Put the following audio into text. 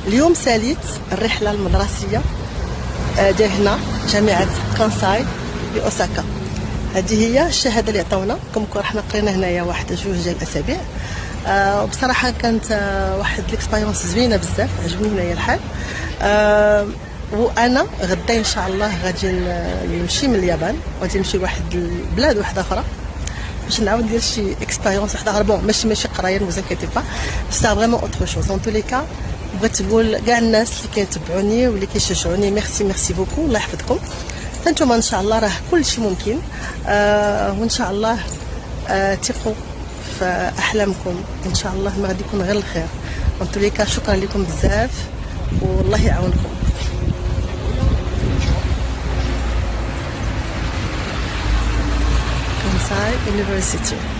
اليوم ساليت الرحله المدرسيه ديال هنا جامعه كانساي بأوساكا. هذه هي الشهاده اللي عطاونا كم حنا قرينا هنايا واحد جوج ديال الاسابيع. وبصراحه كانت واحد ليكسبيريونس زوينه بزاف، عجبني هنايا الحال. وانا غدا ان شاء الله غادي نمشي من اليابان، غادي نمشي لواحد البلاد واحده اخرى باش نعاود ندير شي اكسبيريونس واحده اخرى. بون ماشي قرايه، نوز انكيتي با، سي فريمون اوتر شوز. ان تو لي كا بغيت نقول كاع الناس اللي كيتبعوني واللي كيشجعوني ميرسي بوكو، الله يحفظكم. انتم ان شاء الله راه كلشي ممكن، وان شاء الله ثقوا في احلامكم، ان شاء الله ما غادي يكون غير الخير. ان تو لي كا شكرا لكم بزاف والله يعاونكم. Kansai University.